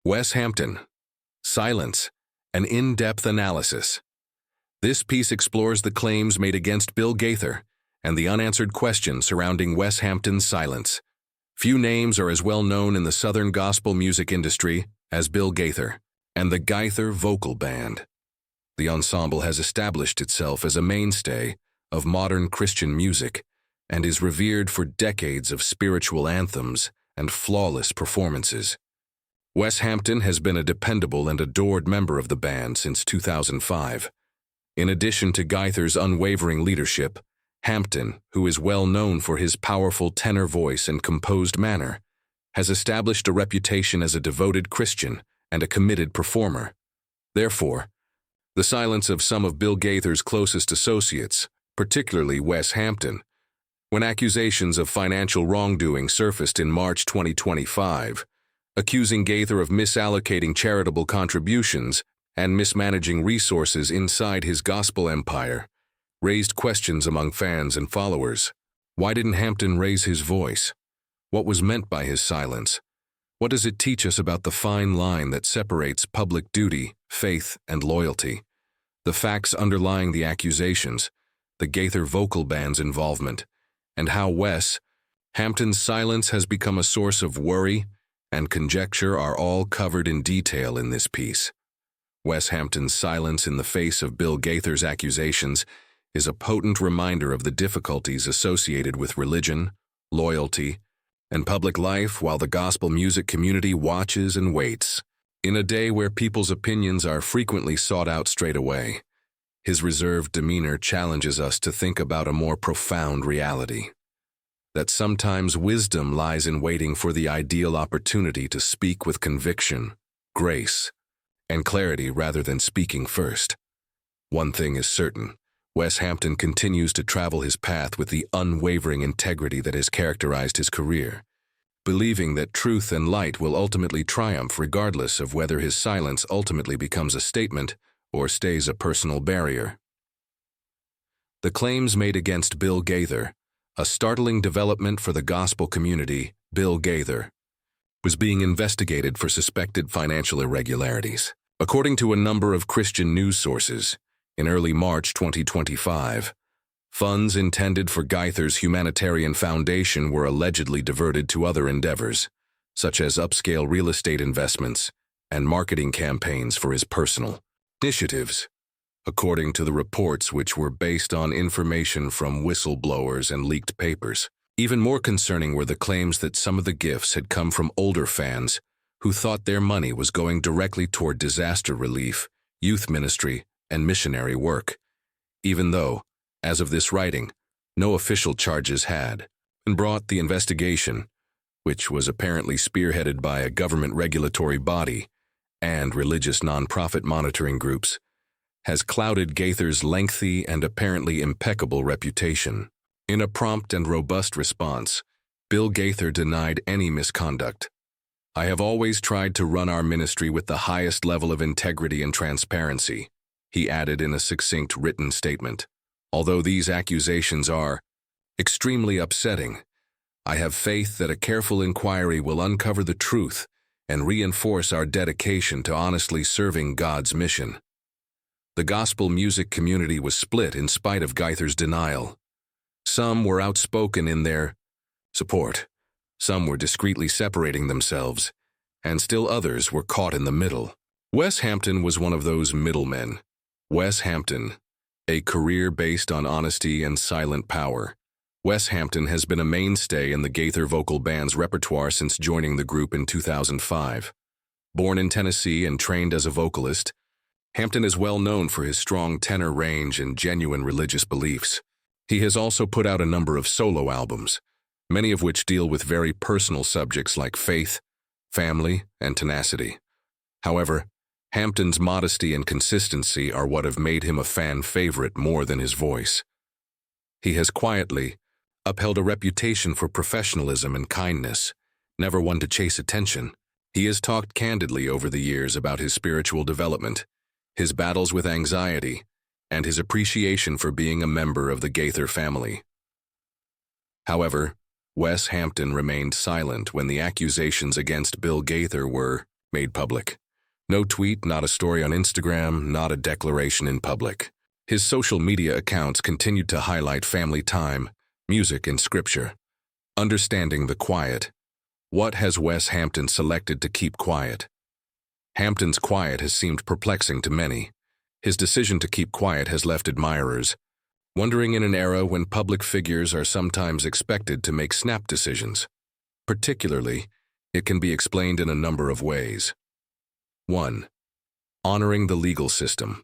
Wes Hampton, Silence, an in-depth analysis. This piece explores the claims made against Bill Gaither and the unanswered questions surrounding Wes Hampton's silence. Few names are as well known in the Southern gospel music industry as Bill Gaither and the Gaither Vocal Band. The ensemble has established itself as a mainstay of modern Christian music and is revered for decades of spiritual anthems and flawless performances. Wes Hampton has been a dependable and adored member of the band since 2005. In addition to Gaither's unwavering leadership, Hampton, who is well known for his powerful tenor voice and composed manner, has established a reputation as a devoted Christian and a committed performer. Therefore, the silence of some of Bill Gaither's closest associates, particularly Wes Hampton, when accusations of financial wrongdoing surfaced in March 2025, accusing Gaither of misallocating charitable contributions and mismanaging resources inside his gospel empire, raised questions among fans and followers. Why didn't Hampton raise his voice? What was meant by his silence? What does it teach us about the fine line that separates public duty, faith, and loyalty? The facts underlying the accusations, the Gaither Vocal Band's involvement, and how Wes Hampton's silence has become a source of worry and conjecture are all covered in detail in this piece. Wes Hampton's silence in the face of Bill Gaither's accusations is a potent reminder of the difficulties associated with religion, loyalty, and public life while the gospel music community watches and waits. In a day where people's opinions are frequently sought out straight away, his reserved demeanor challenges us to think about a more profound reality. That sometimes wisdom lies in waiting for the ideal opportunity to speak with conviction, grace, and clarity rather than speaking first. One thing is certain. Wes Hampton continues to travel his path with the unwavering integrity that has characterized his career, believing that truth and light will ultimately triumph regardless of whether his silence ultimately becomes a statement or stays a personal barrier. The claims made against Bill Gaither, a startling development for the gospel community. Bill Gaither was being investigated for suspected financial irregularities. According to a number of Christian news sources, in early March 2025, funds intended for Gaither's humanitarian foundation were allegedly diverted to other endeavors, such as upscale real estate investments and marketing campaigns for his personal initiatives, according to the reports, which were based on information from whistleblowers and leaked papers. Even more concerning were the claims that some of the gifts had come from older fans who thought their money was going directly toward disaster relief, youth ministry, and missionary work, even though, as of this writing, no official charges had been brought. The investigation, which was apparently spearheaded by a government regulatory body and religious nonprofit monitoring groups, has clouded Gaither's lengthy and apparently impeccable reputation. In a prompt and robust response, Bill Gaither denied any misconduct. "I have always tried to run our ministry with the highest level of integrity and transparency," he added in a succinct written statement. "Although these accusations are extremely upsetting, I have faith that a careful inquiry will uncover the truth and reinforce our dedication to honestly serving God's mission." The gospel music community was split in spite of Gaither's denial. Some were outspoken in their support, some were discreetly separating themselves, and still others were caught in the middle. Wes Hampton was one of those middlemen. Wes Hampton, a career based on honesty and silent power. Wes Hampton has been a mainstay in the Gaither Vocal Band's repertoire since joining the group in 2005. Born in Tennessee and trained as a vocalist, Hampton is well known for his strong tenor range and genuine religious beliefs. He has also put out a number of solo albums, many of which deal with very personal subjects like faith, family, and tenacity. However, Hampton's modesty and consistency are what have made him a fan favorite more than his voice. He has quietly upheld a reputation for professionalism and kindness, never one to chase attention. He has talked candidly over the years about his spiritual development, his battles with anxiety, and his appreciation for being a member of the Gaither family. However, Wes Hampton remained silent when the accusations against Bill Gaither were made public. No tweet, not a story on Instagram, not a declaration in public. His social media accounts continued to highlight family time, music, and scripture. Understanding the quiet. What has Wes Hampton selected to keep quiet? Hampton's quiet has seemed perplexing to many. His decision to keep quiet has left admirers wondering, in an era when public figures are sometimes expected to make snap decisions. Particularly, it can be explained in a number of ways. 1. Honoring the legal system.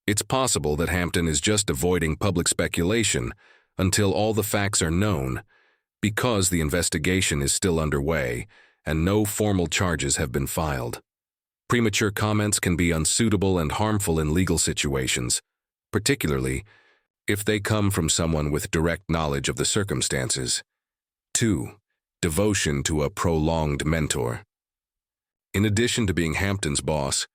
It's possible that Hampton is just avoiding public speculation until all the facts are known, because the investigation is still underway and no formal charges have been filed. Premature comments can be unsuitable and harmful in legal situations, particularly if they come from someone with direct knowledge of the circumstances. 2. Devotion to a prolonged mentor. In addition to being Hampton's boss,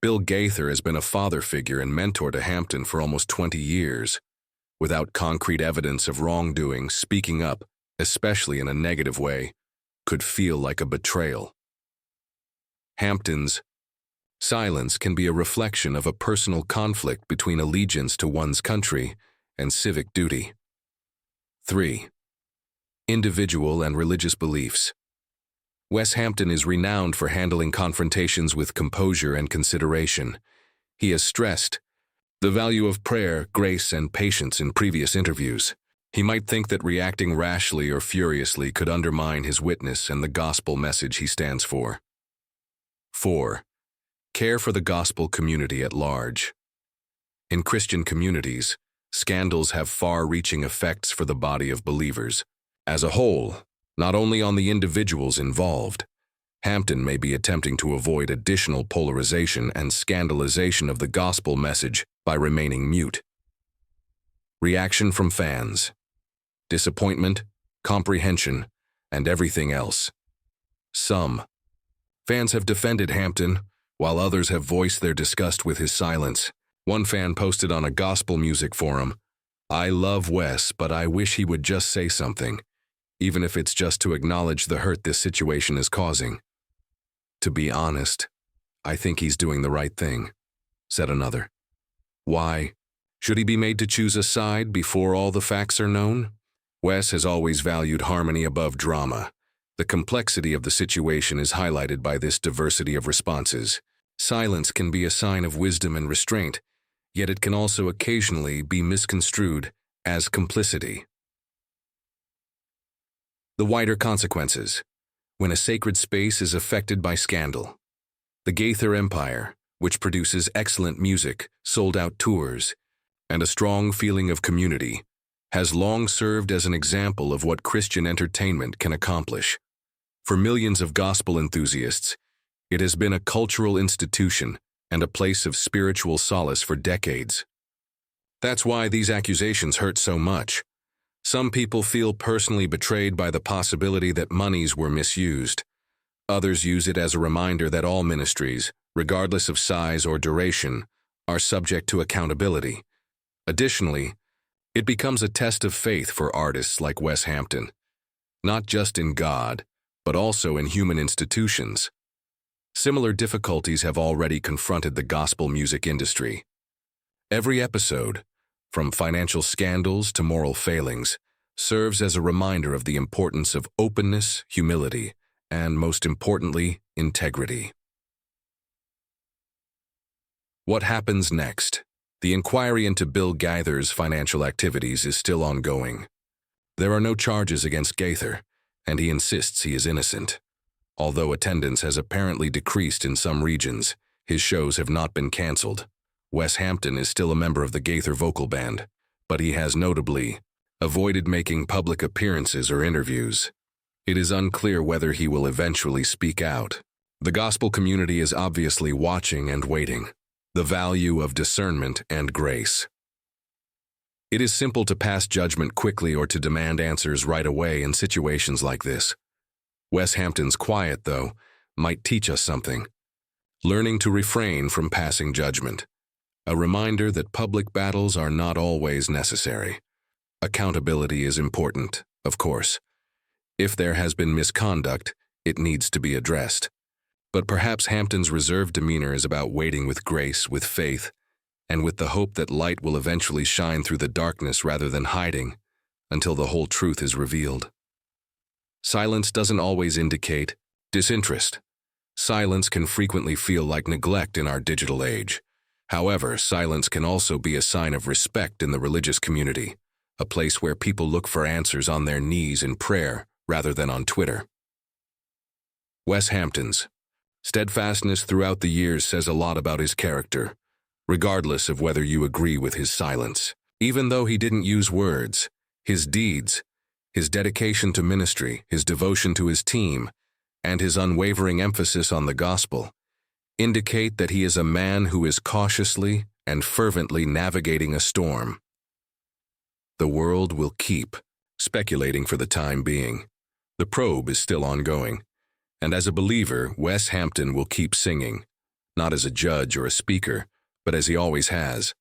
Bill Gaither has been a father figure and mentor to Hampton for almost 20 years. Without concrete evidence of wrongdoing, speaking up, especially in a negative way, could feel like a betrayal. Hampton's silence can be a reflection of a personal conflict between allegiance to one's country and civic duty. 3. Individual and religious beliefs. Wes Hampton is renowned for handling confrontations with composure and consideration. He has stressed the value of prayer, grace, and patience in previous interviews. He might think that reacting rashly or furiously could undermine his witness and the gospel message he stands for. 4. Care for the gospel community at large. In Christian communities, scandals have far-reaching effects for the body of believers. As a whole, not only on the individuals involved, Hampton may be attempting to avoid additional polarization and scandalization of the gospel message by remaining mute. Reaction from fans. Disappointment, comprehension, and everything else. Some fans have defended Hampton, while others have voiced their disgust with his silence. One fan posted on a gospel music forum, "I love Wes, but I wish he would just say something, even if it's just to acknowledge the hurt this situation is causing. To be honest, I think he's doing the right thing," said another. Why? Should he be made to choose a side before all the facts are known? Wes has always valued harmony above drama. The complexity of the situation is highlighted by this diversity of responses. Silence can be a sign of wisdom and restraint, yet it can also occasionally be misconstrued as complicity. The wider consequences. When a sacred space is affected by scandal. The Gaither Empire, which produces excellent music, sold-out tours, and a strong feeling of community, has long served as an example of what Christian entertainment can accomplish. For millions of gospel enthusiasts, it has been a cultural institution and a place of spiritual solace for decades. That's why these accusations hurt so much. Some people feel personally betrayed by the possibility that monies were misused. Others use it as a reminder that all ministries, regardless of size or duration, are subject to accountability. Additionally, it becomes a test of faith for artists like Wes Hampton, not just in God, but also in human institutions. Similar difficulties have already confronted the gospel music industry. Every episode, from financial scandals to moral failings, serves as a reminder of the importance of openness, humility, and, most importantly, integrity. What happens next? The inquiry into Bill Gaither's financial activities is still ongoing. There are no charges against Gaither, and he insists he is innocent. Although attendance has apparently decreased in some regions, his shows have not been canceled. Wes Hampton is still a member of the Gaither Vocal Band, but he has notably avoided making public appearances or interviews. It is unclear whether he will eventually speak out. The gospel community is obviously watching and waiting. The value of discernment and grace. It is simple to pass judgment quickly or to demand answers right away in situations like this. Wes Hampton's quiet, though, might teach us something. Learning to refrain from passing judgment. A reminder that public battles are not always necessary. Accountability is important, of course. If there has been misconduct, it needs to be addressed. But perhaps Hampton's reserved demeanor is about waiting with grace, with faith, and with the hope that light will eventually shine through the darkness rather than hiding until the whole truth is revealed. Silence doesn't always indicate disinterest. Silence can frequently feel like neglect in our digital age. However, silence can also be a sign of respect in the religious community, a place where people look for answers on their knees in prayer rather than on Twitter. Wes Hampton's steadfastness throughout the years says a lot about his character, regardless of whether you agree with his silence. Even though he didn't use words, his deeds, his dedication to ministry, his devotion to his team, and his unwavering emphasis on the gospel indicate that he is a man who is cautiously and fervently navigating a storm. The world will keep speculating for the time being. The probe is still ongoing. And as a believer, Wes Hampton will keep singing, not as a judge or a speaker, but as he always has,